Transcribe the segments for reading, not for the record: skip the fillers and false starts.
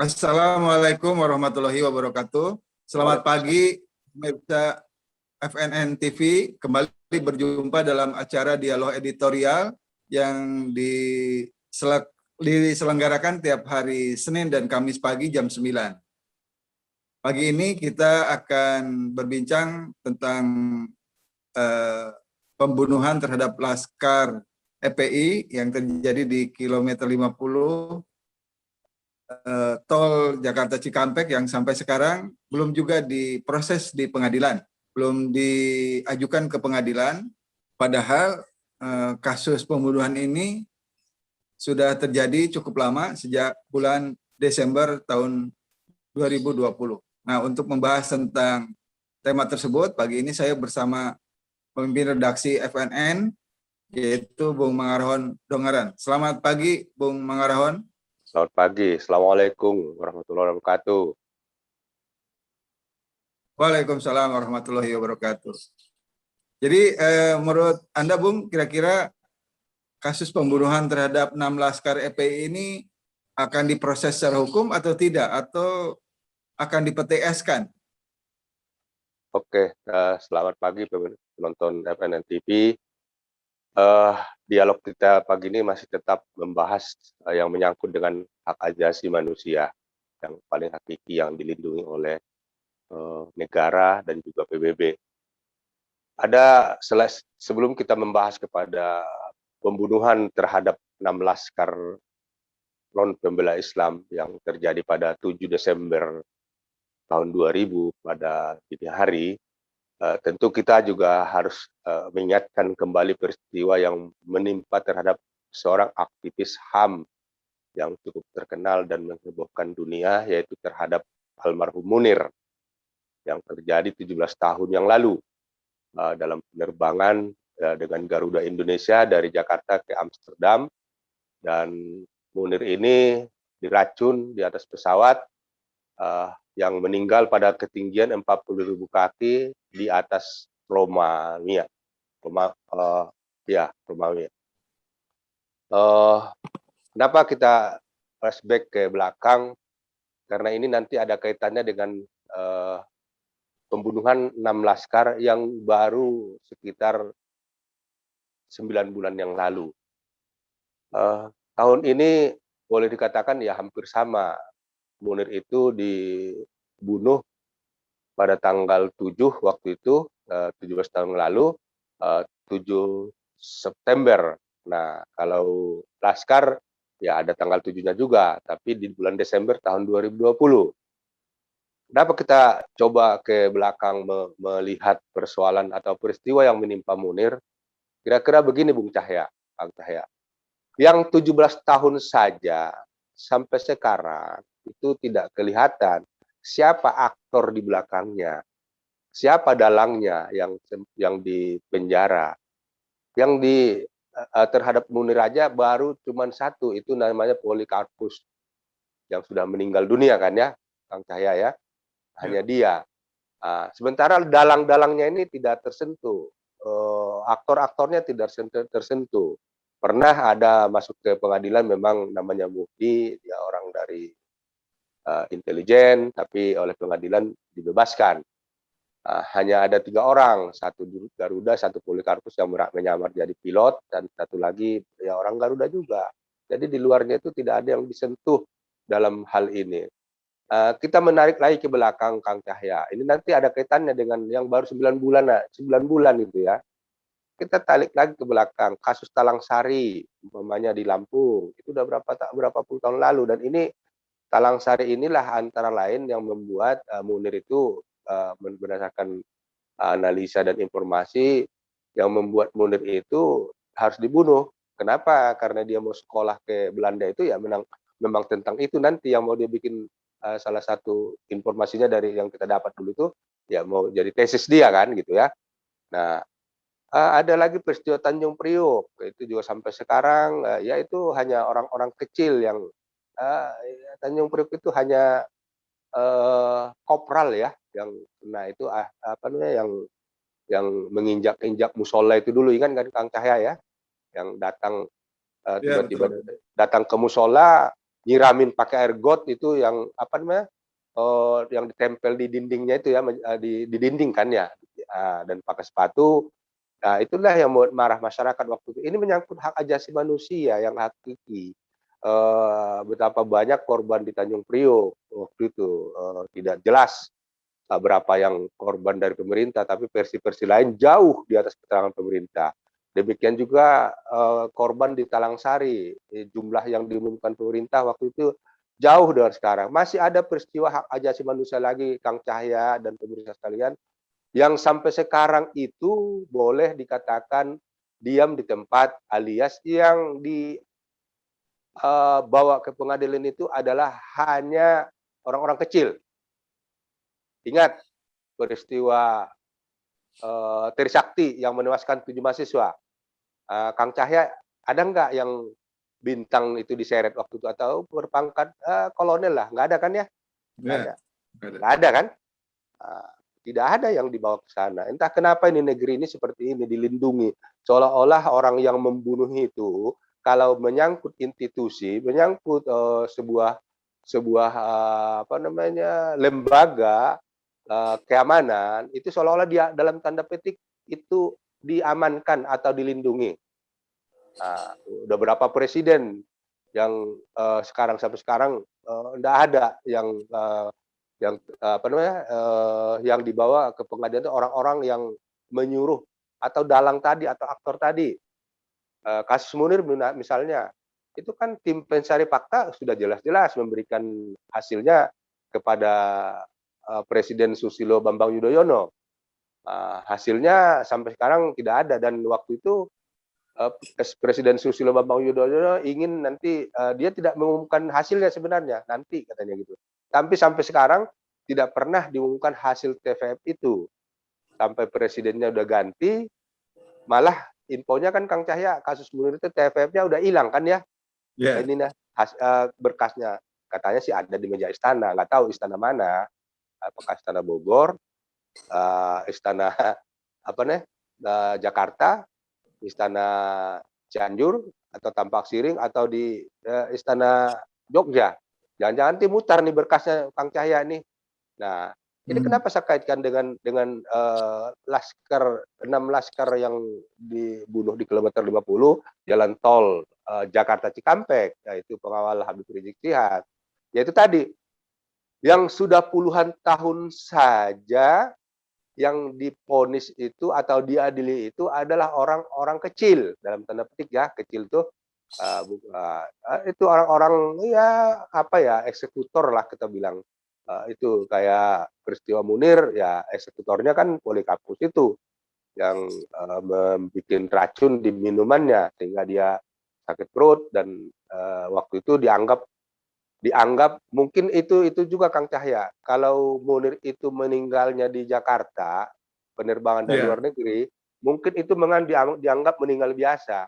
Assalamualaikum warahmatullahi wabarakatuh. Selamat pagi, pemirsa FNN TV. Kembali berjumpa dalam acara dialog editorial yang diselenggarakan tiap hari Senin dan Kamis pagi jam 9. Pagi ini kita akan berbincang tentang pembunuhan terhadap Laskar FPI yang terjadi di kilometer 50 tol Jakarta Cikampek yang sampai sekarang belum juga diproses di pengadilan, belum diajukan ke pengadilan, padahal kasus pembunuhan ini sudah terjadi cukup lama sejak bulan Desember tahun 2020. Nah, untuk membahas tentang tema tersebut, pagi ini saya bersama pemimpin redaksi FNN, yaitu Bung Mangarahon Dongaran. Selamat pagi, Bung Mangarahon. Selamat pagi. Assalamualaikum warahmatullahi wabarakatuh. Waalaikumsalam warahmatullahi wabarakatuh. Jadi menurut Anda, Bung, kira-kira kasus pembunuhan terhadap 6 Laskar FPI ini akan diproses secara hukum atau tidak? Atau akan di-PTS-kan? Oke, selamat pagi penonton FNN TV. Dialog kita pagi ini masih tetap membahas yang menyangkut dengan hak asasi manusia yang paling hakiki yang dilindungi oleh negara dan juga PBB. Sebelum kita membahas kepada pembunuhan terhadap 6 Laskar non pembela Islam yang terjadi pada 7 Desember tahun 2000 pada dini hari, tentu kita juga harus mengingatkan kembali peristiwa yang menimpa terhadap seorang aktivis HAM yang cukup terkenal dan menghebohkan dunia, yaitu terhadap almarhum Munir yang terjadi 17 tahun yang lalu dalam penerbangan dengan Garuda Indonesia dari Jakarta ke Amsterdam. Dan Munir ini diracun di atas pesawat yang meninggal pada ketinggian 40.000 kaki di atas Romania. Romania. Kenapa kita flashback ke belakang? Karena ini nanti ada kaitannya dengan pembunuhan 6 Laskar yang baru sekitar 9 bulan yang lalu. Tahun ini boleh dikatakan ya hampir sama. Munir itu dibunuh pada tanggal 7 waktu itu, 17 tahun lalu, 7 September. Nah, kalau Laskar ya ada tanggal 7-nya juga, tapi di bulan Desember tahun 2020. Kenapa kita coba ke belakang melihat persoalan atau peristiwa yang menimpa Munir? Kira-kira begini, Bung Cahya, Bang Cahya. Yang 17 tahun saja sampai sekarang itu tidak kelihatan siapa aktor di belakangnya, siapa dalangnya yang di penjara. Yang terhadap Munir aja baru cuma satu, itu namanya Polikarpus yang sudah meninggal dunia kan ya, Kang Cahya ya, hanya dia. Sementara dalang-dalangnya ini tidak tersentuh, aktor-aktornya tidak tersentuh. Pernah ada masuk ke pengadilan, memang namanya Muhdi, dia orang dari intelijen, tapi oleh pengadilan dibebaskan. Hanya ada 3 orang, satu Garuda, satu Polikarpus yang menyamar jadi pilot, dan satu lagi ya orang Garuda juga. Jadi di luarnya itu tidak ada yang disentuh dalam hal ini. Kita menarik lagi ke belakang, Kang Cahya. Ini nanti ada kaitannya dengan yang baru 9 bulan itu ya. Kita tarik lagi ke belakang, kasus Talang Sari, umpamanya di Lampung, itu udah berapa puluh tahun lalu, dan ini Talang Sari inilah antara lain yang membuat Munir itu berdasarkan analisa dan informasi yang membuat Munir itu harus dibunuh. Kenapa? Karena dia mau sekolah ke Belanda itu ya memang tentang itu nanti yang mau dia bikin, salah satu informasinya dari yang kita dapat dulu itu ya mau jadi tesis dia kan gitu ya. Nah, ada lagi peristiwa Tanjung Priok, itu juga sampai sekarang ya itu hanya orang-orang kecil yang Tanjung Priok itu hanya kopral ya yang kena itu apa namanya yang menginjak-injak musola itu dulu, ingat kan Kang Cahya ya, yang datang tiba-tiba datang ke musola nyiramin pakai air got itu yang apa namanya, yang ditempel di dindingnya itu ya, di dinding kan ya, dan pakai sepatu. Nah, itulah yang membuat marah masyarakat waktu itu. Ini menyangkut hak asasi manusia yang hakiki. Betapa banyak korban di Tanjung Priok waktu itu, tidak jelas berapa yang korban dari pemerintah, tapi versi-versi lain jauh di atas keterangan pemerintah. Demikian juga korban di Talang Sari, jumlah yang diumumkan pemerintah waktu itu jauh dari sekarang. Masih ada peristiwa hak asasi manusia lagi, Kang Cahya dan pemirsa sekalian, yang sampai sekarang itu boleh dikatakan diam di tempat, alias yang dibawa ke pengadilan itu adalah hanya orang-orang kecil. Ingat peristiwa Trisakti yang menewaskan 7 mahasiswa. Kang Cahya, ada nggak yang bintang itu diseret waktu itu atau berpangkat kolonel lah? Nggak ada kan ya? Nggak Ya, ada. Nggak ada kan? Tidak ada yang dibawa ke sana. Entah kenapa ini negeri ini seperti ini dilindungi. Seolah-olah orang yang membunuh itu kalau menyangkut institusi, menyangkut sebuah apa namanya lembaga keamanan itu seolah-olah dia dalam tanda petik itu diamankan atau dilindungi. Nah, udah berapa presiden yang sekarang sampai sekarang enggak ada yang apa namanya yang dibawa ke pengadilan itu orang-orang yang menyuruh atau dalang tadi atau aktor tadi. Kasus Munir misalnya, itu kan tim pencari fakta sudah jelas-jelas memberikan hasilnya kepada Presiden Susilo Bambang Yudhoyono. Hasilnya sampai sekarang tidak ada dan waktu itu Presiden Susilo Bambang Yudhoyono ingin nanti dia tidak mengumumkan hasilnya sebenarnya nanti katanya gitu. Tapi sampai sekarang tidak pernah diumumkan hasil TVF itu. Sampai presidennya udah ganti, malah infonya kan Kang Cahya kasus Munir itu TVF-nya udah hilang kan ya? ya, Ini nah berkasnya katanya sih ada di meja istana, nggak tahu istana mana, apakah istana Bogor, istana apa nih Jakarta, istana Cianjur atau Tampak Siring atau di istana Jogja. Jangan-jangan mutar nih berkasnya Kang Cahya nih. Nah, ini kenapa saya kaitkan dengan laskar 6 laskar yang dibunuh di kilometer 50 jalan tol Jakarta Cikampek, yaitu pengawal Habib Rizik Syihab. Yaitu tadi yang sudah puluhan tahun saja yang diponis itu atau diadili itu adalah orang-orang kecil dalam tanda petik ya, kecil tuh itu orang-orang ya apa ya eksekutor lah kita bilang. Itu kayak peristiwa Munir ya eksekutornya kan Polikarpus itu yang membuat racun di minumannya sehingga dia sakit perut dan waktu itu dianggap mungkin itu juga Kang Cahya. Kalau Munir itu meninggalnya di Jakarta, penerbangan dari ya, luar negeri, mungkin itu dianggap meninggal biasa.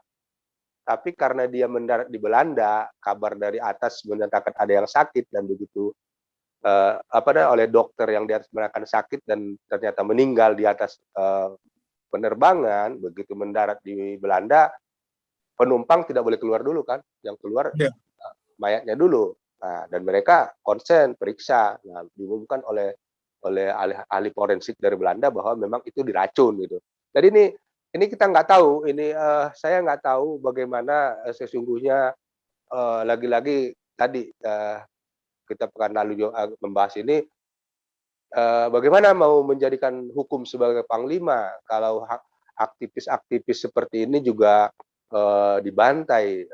Tapi karena dia mendarat di Belanda, kabar dari atas menyatakan ada yang sakit dan begitu oleh dokter yang di atas merasakan sakit dan ternyata meninggal di atas penerbangan, begitu mendarat di Belanda, penumpang tidak boleh keluar dulu kan, yang keluar ya. mayatnya dulu. Nah, dan mereka konsen periksa, nah, diumumkan oleh ahli forensik dari Belanda bahwa memang itu diracun gitu. Jadi ini kita nggak tahu, ini saya nggak tahu bagaimana sesungguhnya lagi-lagi tadi kita pekan lalu membahas ini bagaimana mau menjadikan hukum sebagai panglima kalau aktivis-aktivis seperti ini juga dibantai,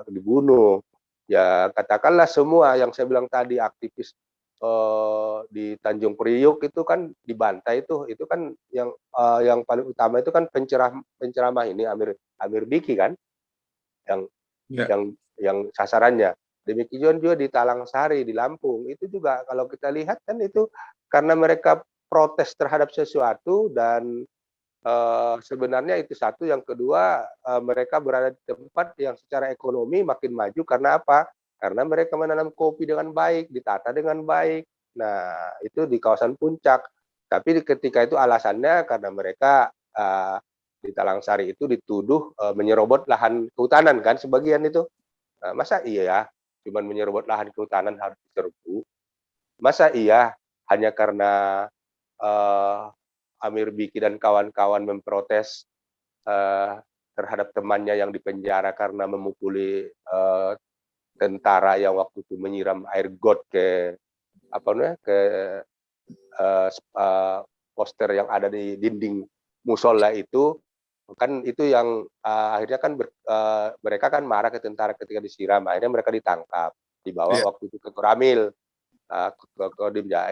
dibunuh. Ya katakanlah semua yang saya bilang tadi aktivis di Tanjung Priok itu kan dibantai itu kan yang paling utama itu kan penceramah ini Amir Biki kan yang Ya. sasarannya. Demikian juga di Talang Sari di Lampung itu juga kalau kita lihat kan itu karena mereka protes terhadap sesuatu dan sebenarnya itu satu, yang kedua mereka berada di tempat yang secara ekonomi makin maju karena apa? Karena mereka menanam kopi dengan baik, ditata dengan baik. Nah, itu di kawasan puncak. Tapi ketika itu alasannya karena mereka di Talang Sari itu dituduh menyerobot lahan kehutanan kan sebagian itu. Masa iya ya? cuman menyerobot lahan kehutanan harus diserbu. Masa iya hanya karena Amir Biki dan kawan-kawan memprotes terhadap temannya yang dipenjara karena memukuli tentara yang waktu itu menyiram air got ke poster yang ada di dinding musola itu, kan itu yang akhirnya kan mereka kan marah ke tentara ketika disiram, akhirnya mereka ditangkap, dibawa waktu itu ke Koramil, ke Kodimja.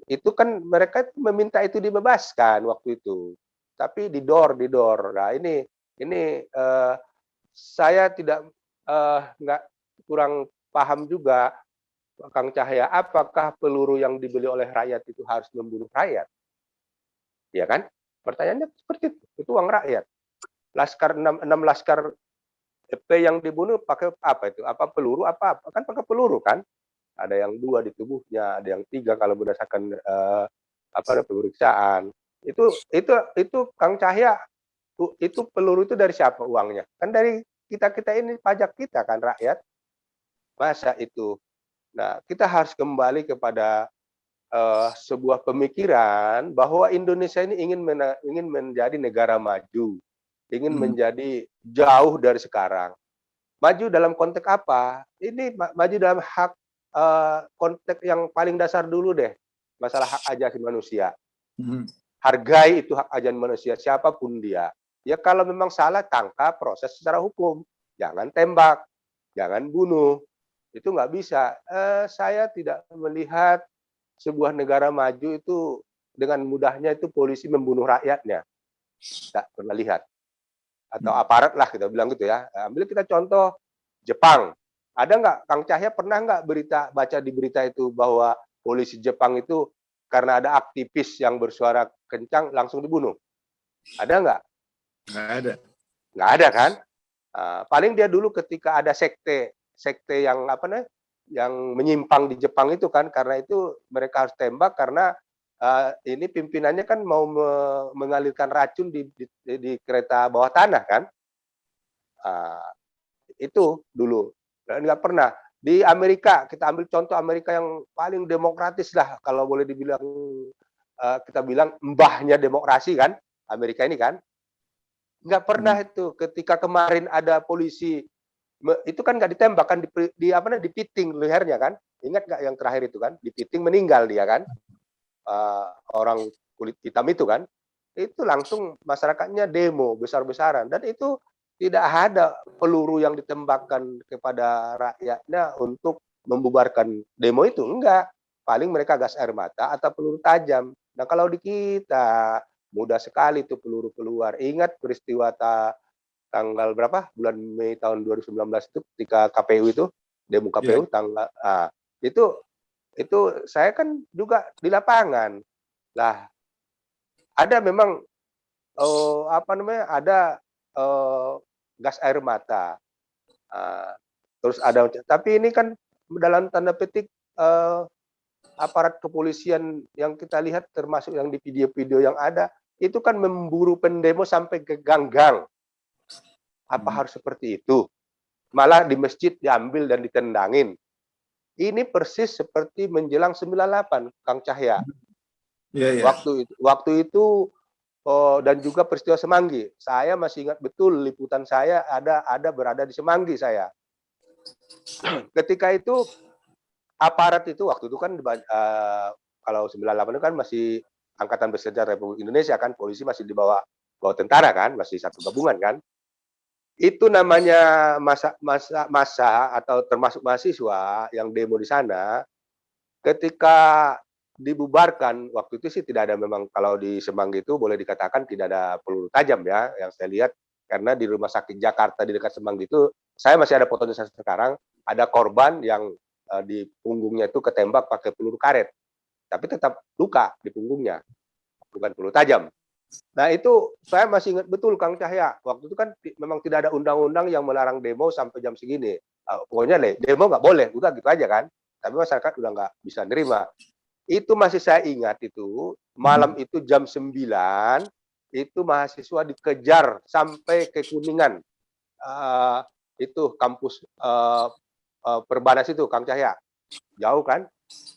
Itu kan mereka meminta itu dibebaskan waktu itu, tapi didor. Nah ini saya tidak nggak kurang paham juga, Kang Cahya, apakah peluru yang dibeli oleh rakyat itu harus membunuh rakyat? Ya kan? Pertanyaannya seperti itu uang rakyat. Laskar 6 laskar FP yang dibunuh pakai apa itu? Apa peluru? Apa? Kan pakai peluru kan? Ada yang 2 di tubuhnya, ada yang 3 kalau berdasarkan pemeriksaan. Itu Kang Cahya, itu peluru itu dari siapa uangnya? Kan dari kita ini, pajak kita kan, rakyat. Masa itu? Nah, kita harus kembali kepada sebuah pemikiran bahwa Indonesia ini ingin menjadi negara maju, ingin menjadi jauh dari sekarang. Maju dalam konteks apa? Ini maju dalam hak konteks yang paling dasar dulu deh, masalah hak asasi manusia. Hargai itu hak asasi manusia siapapun dia. Ya kalau memang salah, tangkap, proses secara hukum, jangan tembak, jangan bunuh. Itu nggak bisa. Saya tidak melihat sebuah negara maju itu dengan mudahnya itu polisi membunuh rakyatnya. Tidak pernah lihat. Atau aparat lah kita bilang gitu ya. Ambil kita contoh Jepang. Ada nggak, Kang Cahya pernah nggak baca di berita itu bahwa polisi Jepang itu karena ada aktivis yang bersuara kencang langsung dibunuh? Ada nggak? Nggak ada. Nggak ada kan? Paling dia dulu ketika ada sekte yang yang menyimpang di Jepang itu kan, karena itu mereka harus tembak karena ini pimpinannya kan mau mengalirkan racun di kereta bawah tanah kan. Itu dulu. Dan nggak pernah. Di Amerika, kita ambil contoh Amerika yang paling demokratis lah, kalau boleh dibilang, kita bilang mbahnya demokrasi kan, Amerika ini kan. Nggak pernah itu ketika kemarin ada polisi itu kan nggak ditembak kan, dipiting lehernya kan, ingat nggak yang terakhir itu kan, dipiting meninggal dia kan, orang kulit hitam itu kan, itu langsung masyarakatnya demo besar-besaran, dan itu tidak ada peluru yang ditembakkan kepada rakyatnya untuk membubarkan demo itu, enggak, paling mereka gas air mata atau peluru tajam. Nah kalau di kita mudah sekali itu peluru keluar. Ingat peristiwa tanggal berapa, bulan Mei tahun 2019 itu ketika KPU itu demo KPU tanggal itu saya kan juga di lapangan lah, ada memang ada gas air mata, terus ada, tapi ini kan dalam tanda petik aparat kepolisian yang kita lihat termasuk yang di video-video yang ada itu kan memburu pendemo sampai ke gang-gang. Apa harus seperti itu? Malah di masjid diambil dan ditendangin. Ini persis seperti menjelang 98, Kang Cahya. Waktu itu dan juga peristiwa Semanggi. Saya masih ingat betul liputan saya ada berada di Semanggi saya. Ketika itu aparat itu waktu itu kan kalau 98 itu kan masih Angkatan Bersenjata Republik Indonesia kan, polisi masih di bawah tentara kan, masih satu gabungan kan. Itu namanya masa atau termasuk mahasiswa yang demo di sana, ketika dibubarkan, waktu itu sih tidak ada, memang kalau di Semanggi itu boleh dikatakan tidak ada peluru tajam ya, yang saya lihat, karena di rumah sakit Jakarta di dekat Semanggi itu, saya masih ada fotonya sekarang, ada korban yang di punggungnya itu ketembak pakai peluru karet, tapi tetap luka di punggungnya, bukan peluru tajam. Nah itu saya masih ingat betul Kang Cahya, waktu itu kan memang tidak ada undang-undang yang melarang demo sampai jam segini. Pokoknya demo nggak boleh, udah gitu aja kan. Tapi masyarakat udah nggak bisa nerima. Itu masih saya ingat itu, malam itu jam 9, itu mahasiswa dikejar sampai ke Kuningan. Itu kampus Perbanas itu, Kang Cahya, jauh kan?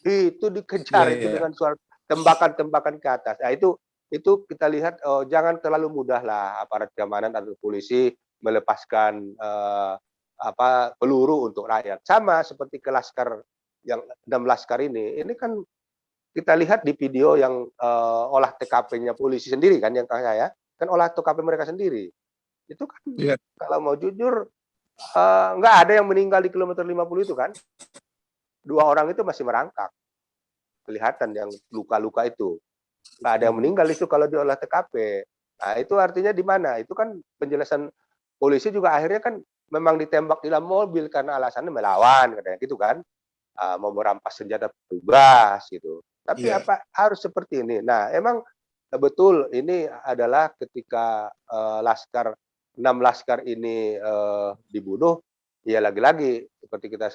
Itu Iya, dikejar itu iya. dengan suara tembakan-tembakan ke atas. Nah, itu kita lihat jangan terlalu mudah lah aparat keamanan atau polisi melepaskan peluru untuk rakyat. Sama seperti ke laskar yang 6 laskar ini kan kita lihat di video yang olah TKP-nya polisi sendiri kan yang saya kan olah TKP mereka sendiri. Itu kan Iya. kalau mau jujur nggak ada yang meninggal di kilometer 50 itu kan. 2 orang itu masih merangkak. Kelihatan yang luka-luka itu. Nggak ada yang meninggal itu kalau diolah TKP. Nah, itu artinya di mana? Itu kan penjelasan polisi juga akhirnya kan memang ditembak di dalam mobil karena alasannya melawan katanya gitu kan. Mau merampas senjata petugas gitu. Tapi Iya. apa harus seperti ini? Nah, emang betul ini adalah ketika laskar 6 laskar ini dibunuh, ya lagi-lagi seperti kita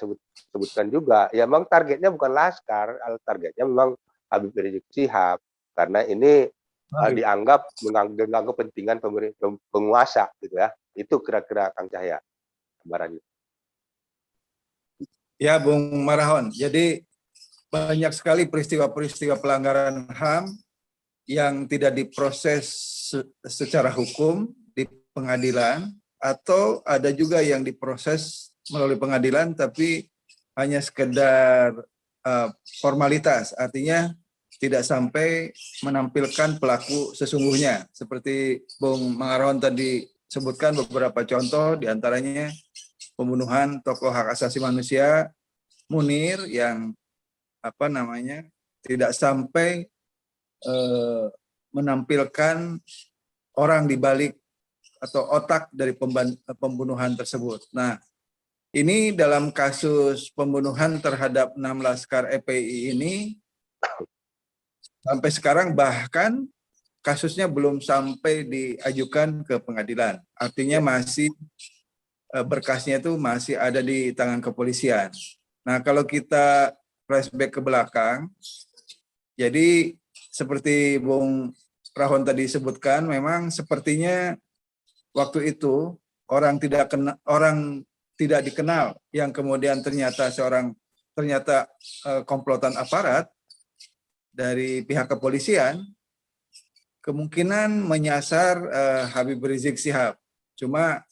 sebutkan juga, ya memang targetnya bukan laskar, targetnya memang Habib Rizik Syihab karena ini dianggap mengganggu kepentingan penguasa gitu ya. Itu kira-kira Kang Cahya gambarannya. Ya, Bung Marahon. Jadi banyak sekali peristiwa-peristiwa pelanggaran HAM yang tidak diproses secara hukum di pengadilan, atau ada juga yang diproses melalui pengadilan tapi hanya sekedar formalitas, artinya tidak sampai menampilkan pelaku sesungguhnya. Seperti Bung Marahon tadi sebutkan beberapa contoh, diantaranya pembunuhan tokoh hak asasi manusia Munir yang tidak sampai menampilkan orang di balik atau otak dari pembunuhan tersebut. Nah, ini dalam kasus pembunuhan terhadap 6 laskar FPI ini sampai sekarang bahkan kasusnya belum sampai diajukan ke pengadilan. Artinya masih berkasnya itu masih ada di tangan kepolisian. Nah, kalau kita flashback ke belakang, jadi seperti Bung Rahon tadi sebutkan, memang sepertinya waktu itu orang tidak dikenal yang kemudian ternyata komplotan aparat dari pihak kepolisian kemungkinan menyasar Habib Rizik Syihab. Cuma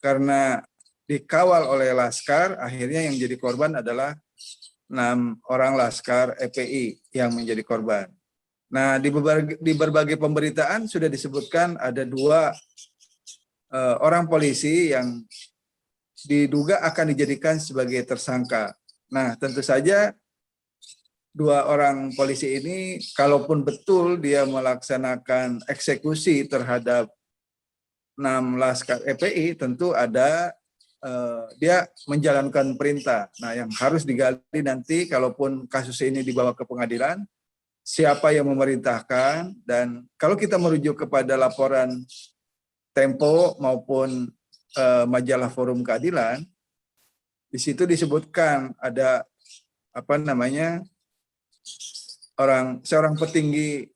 karena dikawal oleh laskar, akhirnya yang jadi korban adalah 6 orang laskar FPI yang menjadi korban. Nah, di berbagai pemberitaan sudah disebutkan ada 2 orang polisi yang diduga akan dijadikan sebagai tersangka. Nah, tentu saja 2 orang polisi ini, kalaupun betul dia melaksanakan eksekusi terhadap 6 laskar FPI, tentu ada dia menjalankan perintah. Nah, yang harus digali nanti kalaupun kasus ini dibawa ke pengadilan, siapa yang memerintahkan, dan kalau kita merujuk kepada laporan Tempo maupun majalah Forum Keadilan, di situ disebutkan ada seorang petinggi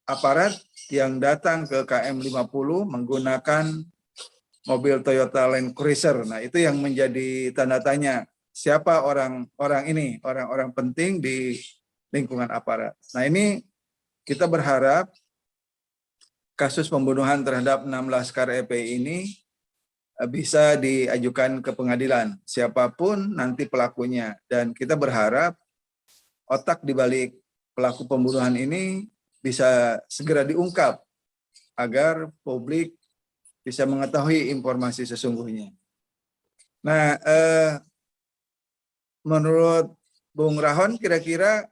aparat yang datang ke KM 50 menggunakan mobil Toyota Land Cruiser. Nah, itu yang menjadi tanda tanya, siapa orang-orang ini, orang-orang penting di lingkungan aparat. Nah, ini kita berharap kasus pembunuhan terhadap 6 laskar FPI ini bisa diajukan ke pengadilan, siapapun nanti pelakunya. Dan kita berharap otak dibalik pelaku pembunuhan ini bisa segera diungkap agar publik bisa mengetahui informasi sesungguhnya. Nah, menurut Bung Rahon, kira-kira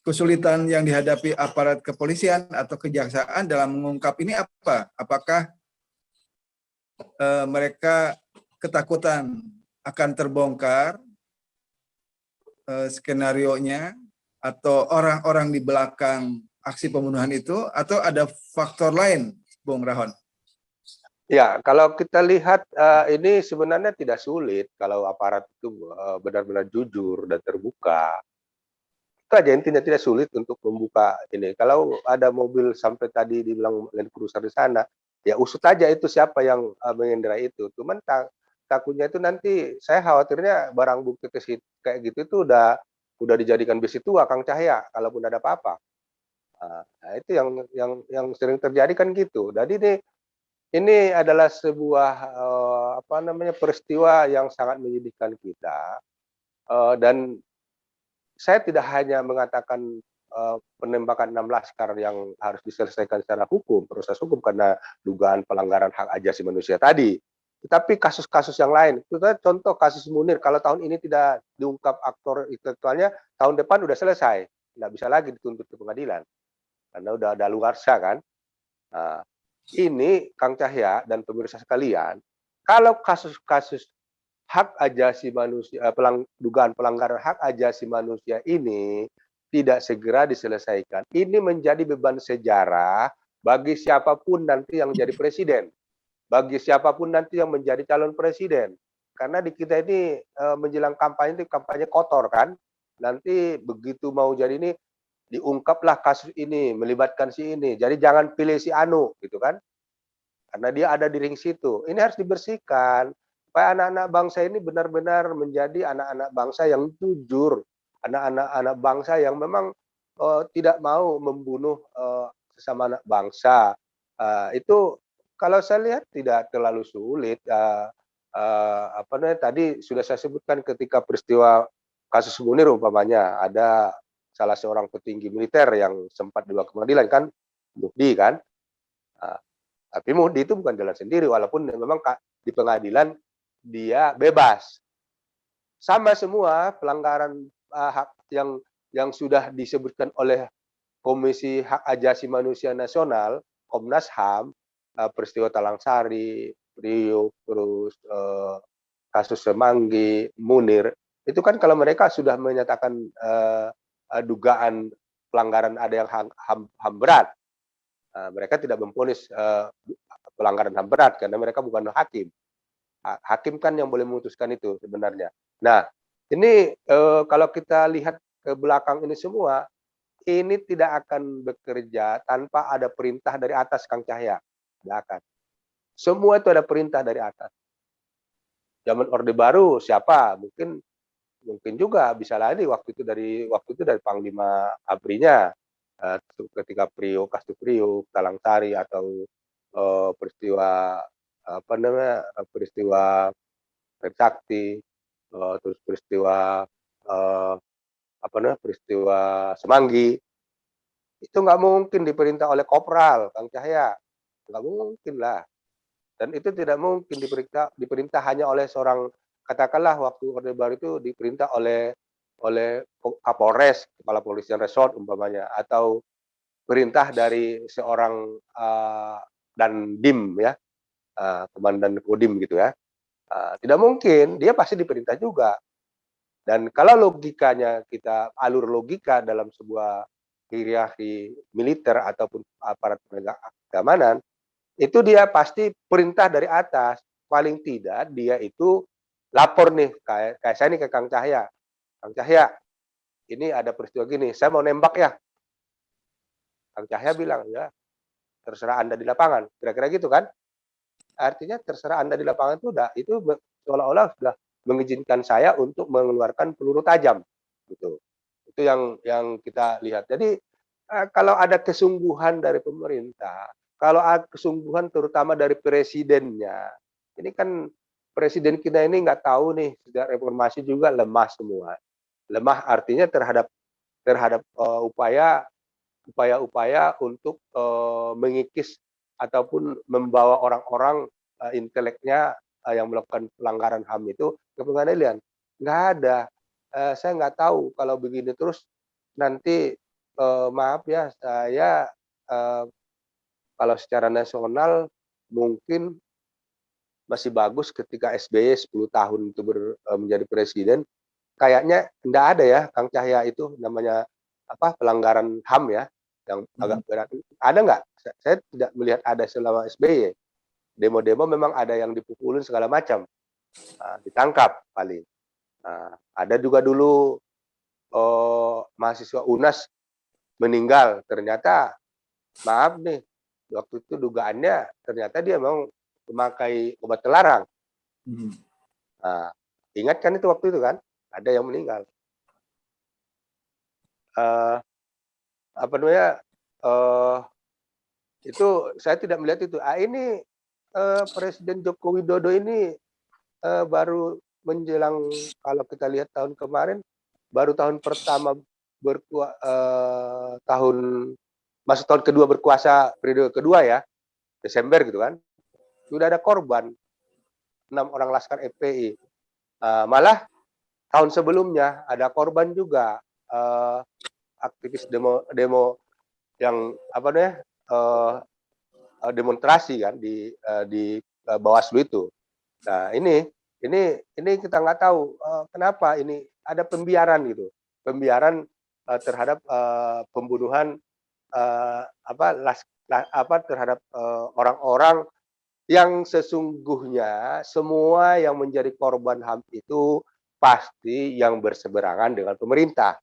kesulitan yang dihadapi aparat kepolisian atau kejaksaan dalam mengungkap ini apa? Apakah mereka ketakutan akan terbongkar skenarionya, atau orang-orang di belakang aksi pembunuhan itu, atau ada faktor lain, Bung Rahon? Ya, kalau kita lihat ini sebenarnya tidak sulit kalau aparat itu benar-benar jujur dan terbuka. Itu aja intinya, tidak sulit untuk membuka ini. Kalau ada mobil sampai tadi dibilang Land Cruiser di sana, ya usut aja itu siapa yang mengendarai itu. Cuman takutnya itu nanti saya khawatirnya barang bukti kayak gitu itu udah dijadikan besi tua Kang Cahya kalaupun ada apa-apa. Nah, itu yang sering terjadi kan gitu. Jadi ini adalah sebuah apa namanya peristiwa yang sangat menyedihkan kita, dan saya tidak hanya mengatakan penembakan 6 laskar yang harus diselesaikan secara hukum, proses hukum karena dugaan pelanggaran hak asasi manusia tadi. Tetapi kasus-kasus yang lain, kita contoh kasus Munir, kalau tahun ini tidak diungkap aktor intelektualnya, tahun depan udah selesai, nggak bisa lagi dituntut ke pengadilan karena udah ada luarsa kan. Nah, ini Kang Cahya dan pemirsa sekalian, kalau kasus-kasus hak asasi manusia, dugaan pelanggaran hak asasi manusia ini tidak segera diselesaikan, ini menjadi beban sejarah bagi siapapun nanti yang jadi presiden, bagi siapapun nanti yang menjadi calon presiden. Karena di kita ini menjelang kampanye itu kampanye kotor kan, nanti begitu mau jadi ini diungkaplah kasus ini melibatkan si ini, jadi jangan pilih si Anu gitu kan, karena dia ada di ring situ. Ini harus dibersihkan supaya anak-anak bangsa ini benar-benar menjadi anak-anak bangsa yang jujur, anak-anak bangsa yang memang tidak mau membunuh sesama anak bangsa. Itu kalau saya lihat tidak terlalu sulit. Apa namanya tadi sudah saya sebutkan ketika peristiwa kasus Munir umpamanya ada salah seorang petinggi militer yang sempat dibawa ke pengadilan kan, Muhdi kan. Tapi Muhdi itu bukan jalan sendiri, walaupun memang di pengadilan dia bebas. Sama semua pelanggaran hak yang sudah disebutkan oleh Komisi Hak Asasi Manusia Nasional, Komnas HAM, peristiwa Talang Sari, Priok, terus kasus Semanggi, Munir, itu kan kalau mereka sudah menyatakan dugaan pelanggaran ada yang HAM berat, mereka tidak memvonis pelanggaran HAM berat karena mereka bukan hakim. Hakim kan yang boleh memutuskan itu sebenarnya. Nah, ini kalau kita lihat ke belakang ini semua, ini tidak akan bekerja tanpa ada perintah dari atas, Kang Cahya. Tidak akan. Semua itu ada perintah dari atas. Zaman Orde Baru siapa? Mungkin juga bisa lagi waktu itu dari Panglima ABRI-nya, ketika Priok, kasus Priok, Talang Sari atau peristiwa apa namanya peristiwa Trisakti, terus peristiwa apa namanya peristiwa Semanggi, itu nggak mungkin diperintah oleh Kopral, Kang Cahya, nggak mungkin lah. Dan itu tidak mungkin diperintah hanya oleh seorang, katakanlah waktu Orde Baru itu diperintah oleh Kapolres, Kepala Polisian Resort umpamanya, atau perintah dari seorang Dandim ya, Komandan Kodim gitu ya. Tidak mungkin, dia pasti diperintah juga. Dan kalau logikanya kita alur logika dalam sebuah hierarki militer ataupun aparat penegak keamanan, itu dia pasti perintah dari atas. Paling tidak dia itu lapor nih, kayak saya nih ke Kang Cahya. Kang Cahya, ini ada peristiwa gini, saya mau nembak ya. Kang Cahya bilang, ya terserah Anda di lapangan. Kira-kira gitu kan. Artinya terserah Anda di lapangan itu seolah-olah sudah mengizinkan saya untuk mengeluarkan peluru tajam. Gitu. Itu yang kita lihat. Jadi kalau ada kesungguhan dari pemerintah, kalau ada kesungguhan terutama dari presidennya, ini kan presiden kita ini nggak tahu nih, sejak reformasi juga lemah semua. Lemah artinya terhadap upaya-upaya untuk mengikis ataupun membawa orang-orang inteleknya yang melakukan pelanggaran HAM itu ke pengadilan. Nggak ada. Saya nggak tahu kalau begini terus nanti maaf ya, saya kalau secara nasional mungkin masih bagus ketika SBY 10 tahun itu menjadi presiden. Kayaknya enggak ada ya, Kang Cahya, itu namanya apa pelanggaran HAM ya, yang agak berat. Ada nggak? Saya tidak melihat ada selama SBY. Demo-demo memang ada yang dipukulin segala macam, ditangkap paling. Ada juga dulu mahasiswa UNAS meninggal, ternyata maaf nih, waktu itu dugaannya ternyata dia memang memakai obat terlarang. Nah, ingat kan itu waktu itu kan, ada yang meninggal. Eh, apa namanya? eh itu saya tidak melihat itu. Ini Presiden Joko Widodo ini baru menjelang, kalau kita lihat tahun kemarin, baru tahun pertama tahun masuk tahun kedua berkuasa periode kedua ya, Desember gitu kan, sudah ada korban 6 orang laskar FPI. Malah tahun sebelumnya ada korban juga, aktivis demo yang apa namanya, demonstrasi kan di Bawaslu itu. Nah ini kita nggak tahu kenapa ini ada pembiaran gitu, pembiaran terhadap pembunuhan terhadap orang-orang yang sesungguhnya semua yang menjadi korban HAM itu pasti yang berseberangan dengan pemerintah.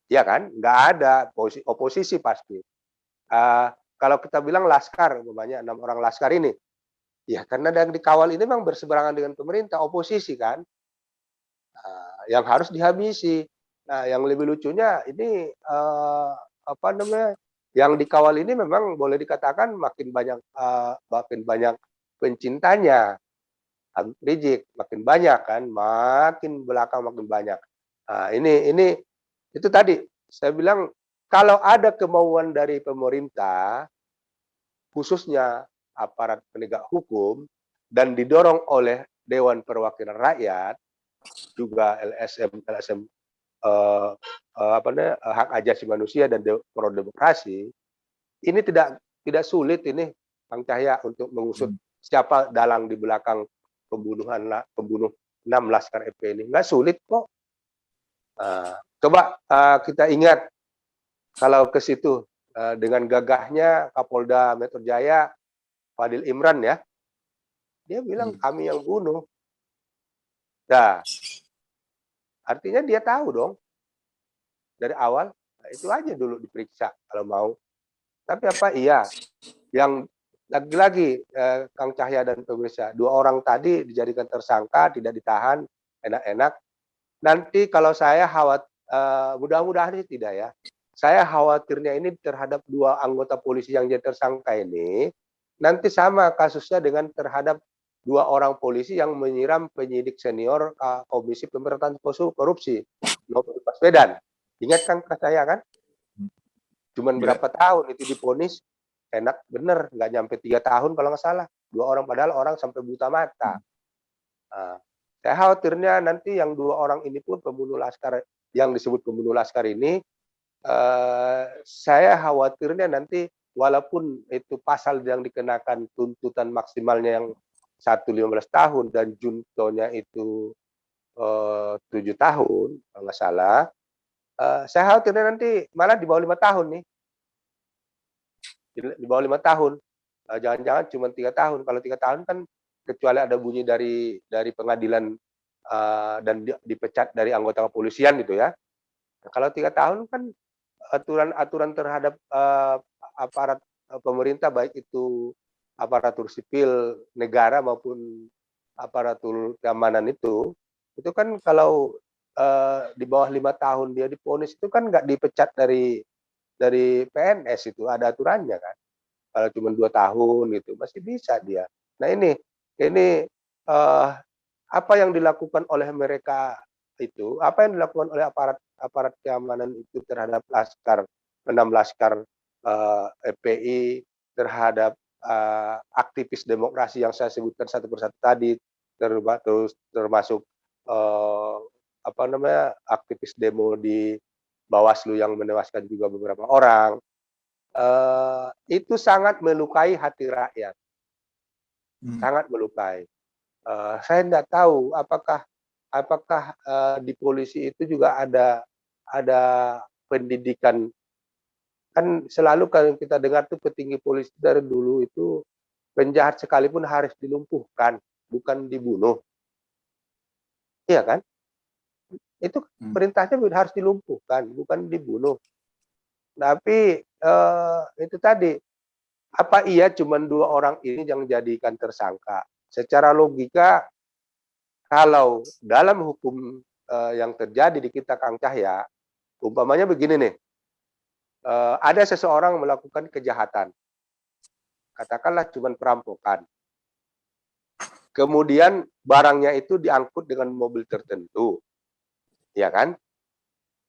Ya kan? Nggak ada oposisi pasti. Kalau kita bilang laskar, umpamanya 6 orang laskar ini, ya karena yang dikawal ini memang berseberangan dengan pemerintah, oposisi kan, yang harus dihabisi. Nah, yang lebih lucunya ini apa namanya, yang dikawal ini memang boleh dikatakan makin banyak pencintanya. Habib Rizik makin banyak kan, makin belakang makin banyak. Nah, ini itu tadi saya bilang, kalau ada kemauan dari pemerintah, khususnya aparat penegak hukum, dan didorong oleh Dewan Perwakilan Rakyat, juga LSM hak asasi manusia dan pro demokrasi, ini tidak sulit ini Kang Cahya untuk mengusut siapa dalang di belakang pembunuh 6 laskar FPI ini. Nggak sulit kok. Coba kita ingat kalau ke situ dengan gagahnya Kapolda Metro Jaya Fadil Imran ya, dia bilang kami yang bunuh. Nah, artinya dia tahu dong dari awal. Nah, itu aja dulu diperiksa kalau mau. Tapi apa iya yang lagi-lagi Kang Cahya dan pemirsa, 2 orang tadi dijadikan tersangka, tidak ditahan, enak-enak. Nanti kalau saya mudah-mudahan sih tidak ya. Saya khawatirnya ini terhadap 2 anggota polisi yang jadi tersangka ini, nanti sama kasusnya dengan terhadap 2 orang polisi yang menyiram penyidik senior Komisi Pemberantasan Korupsi, Novel Baswedan. Ingat kan saya kan? Cuman berapa tahun itu diponis, enak bener, nggak nyampe 3 tahun kalau nggak salah. 2 orang, padahal orang sampai buta mata. Saya khawatirnya nanti yang 2 orang ini pun pembunuh laskar, yang disebut pembunuh laskar ini, saya khawatirnya nanti walaupun itu pasal yang dikenakan tuntutan maksimalnya yang 15 tahun dan juntonya itu 7 tahun kalau nggak salah, saya khawatirnya nanti malah di bawah 5 tahun nih. Di bawah 5 tahun. Jangan-jangan cuma 3 tahun. Kalau 3 tahun kan kecuali ada bunyi dari pengadilan dan dipecat dari anggota kepolisian gitu ya. Nah, kalau 3 tahun kan aturan terhadap aparat pemerintah, baik itu aparatur sipil negara maupun aparatur keamanan itu kan kalau di bawah 5 tahun dia diponis itu kan nggak dipecat dari PNS, itu ada aturannya kan. Kalau cuma 2 tahun gitu masih bisa dia. Nah ini apa yang dilakukan oleh mereka itu, apa yang dilakukan oleh aparat keamanan itu terhadap 6 laskar FPI, terhadap aktivis demokrasi yang saya sebutkan satu persatu tadi, termasuk aktivis demo di Bawaslu yang menewaskan juga beberapa orang, itu sangat melukai hati rakyat, sangat melukai. Saya tidak tahu apakah di polisi itu juga ada pendidikan. Kan selalu kalau kita dengar tuh petinggi polisi dari dulu itu, penjahat sekalipun harus dilumpuhkan, bukan dibunuh. Iya kan? Itu perintahnya harus dilumpuhkan, bukan dibunuh. Tapi itu tadi, apa iya cuma 2 orang ini yang dijadikan tersangka? Secara logika kalau dalam hukum yang terjadi di kita, Kang Cahya, umpamanya begini nih, ada seseorang melakukan kejahatan, katakanlah cuma perampokan, kemudian barangnya itu diangkut dengan mobil tertentu, ya kan?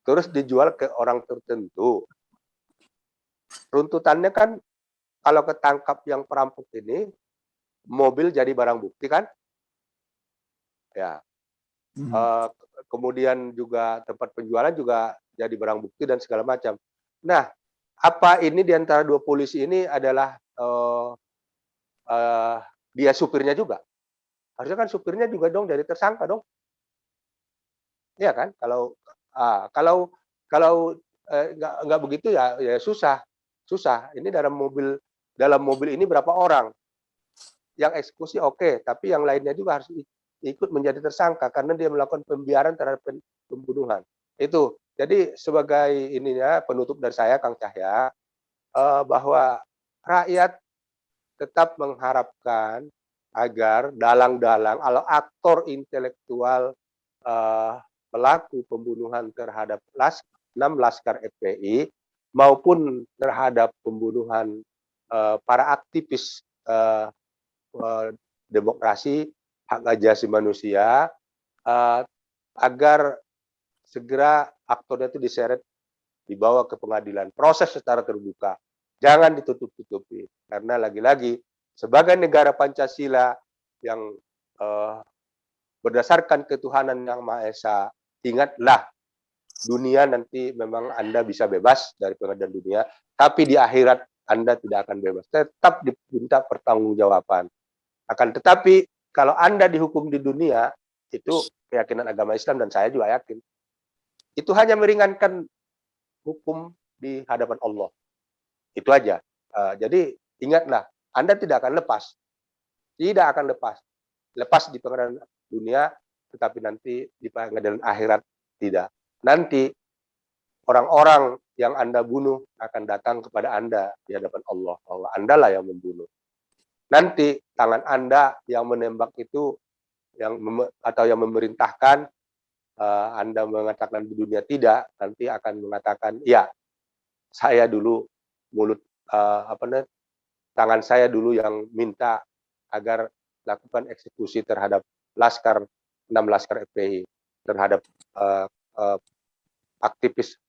Terus dijual ke orang tertentu. Runtutannya kan kalau ketangkap yang perampok ini, mobil jadi barang bukti kan? Ya. Kemudian juga tempat penjualan juga jadi barang bukti dan segala macam. Nah, apa ini di antara dua polisi ini adalah dia supirnya juga? Harusnya kan supirnya juga dong jadi tersangka dong. Iya kan? Kalau nggak begitu ya susah. Ini dalam mobil ini berapa orang? Yang eksekusi oke, tapi yang lainnya juga harus ikut menjadi tersangka karena dia melakukan pembiaran terhadap pembunuhan. Itu. Jadi sebagai ininya penutup dari saya, Kang Cahya, bahwa rakyat tetap mengharapkan agar dalang-dalang atau aktor intelektual pelaku pembunuhan terhadap 6 laskar FPI maupun terhadap pembunuhan para aktivis demokrasi, hak asasi manusia, agar segera aktornya itu diseret, dibawa ke pengadilan, proses secara terbuka, jangan ditutup-tutupi, karena lagi-lagi sebagai negara Pancasila yang berdasarkan ketuhanan yang Maha Esa, ingatlah dunia nanti memang Anda bisa bebas dari pengadilan dunia, tapi di akhirat Anda tidak akan bebas, tetap diminta pertanggungjawaban. Akan tetapi kalau Anda dihukum di dunia, itu keyakinan agama Islam dan saya juga yakin, itu hanya meringankan hukum di hadapan Allah. Itu aja. Jadi ingatlah, Anda tidak akan lepas. Tidak akan lepas. Lepas di pengadilan dunia, tetapi nanti di pengadilan akhirat tidak. Nanti orang-orang yang Anda bunuh akan datang kepada Anda di hadapan Allah, bahwa Anda lah yang membunuh. Nanti tangan Anda yang menembak itu atau yang memerintahkan, Anda mengatakan di dunia tidak, nanti akan mengatakan ya, saya dulu tangan saya dulu yang minta agar lakukan eksekusi terhadap 6 laskar FPI, terhadap aktivis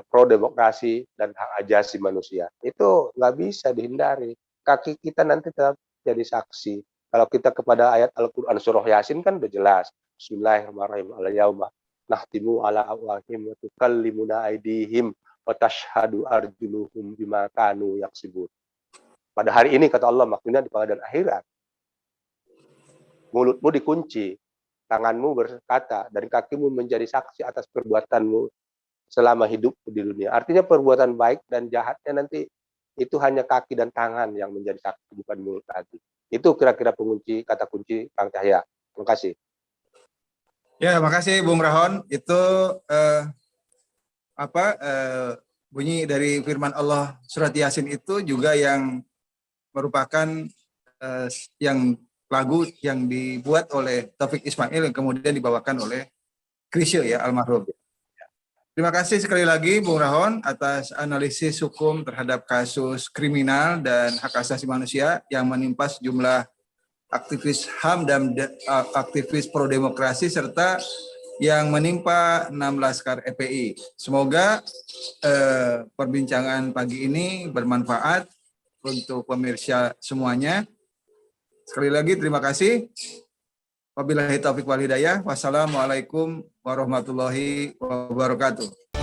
pro demokrasi dan hak asasi manusia. Itu nggak bisa dihindari. Kaki kita nanti tetap jadi saksi. Kalau kita kepada ayat Al-Quran surah Yasin kan udah jelas. Bismillahirrahmanirrahim. Al-yawma nahtimu ala awahim wa tukallimuna aydihim wa tashhadu arjuluhum bima kanu yaksibun. Pada hari ini kata Allah, maksudnya di pengadilan akhirat, mulutmu dikunci, tanganmu berkata, dan kakimu menjadi saksi atas perbuatanmu selama hidup di dunia. Artinya perbuatan baik dan jahatnya nanti itu hanya kaki dan tangan yang menjadi saksi, bukan mulut lagi. Itu kira-kira kata kunci Kang Cahya. Terima kasih. Ya, makasih Bung Rahon. Itu bunyi dari firman Allah surat Yasin itu juga yang merupakan yang lagu yang dibuat oleh Taufik Ismail yang kemudian dibawakan oleh Chrisye ya, almarhum. Terima kasih sekali lagi Bung Rahon atas analisis hukum terhadap kasus kriminal dan hak asasi manusia yang menimpa sejumlah aktivis HAM dan aktivis pro demokrasi serta yang menimpa 6 laskar FPI. Semoga perbincangan pagi ini bermanfaat untuk pemirsa semuanya. Sekali lagi terima kasih. Wabillahi taufiq wal hidayah. Wassalamualaikum warahmatullahi wabarakatuh.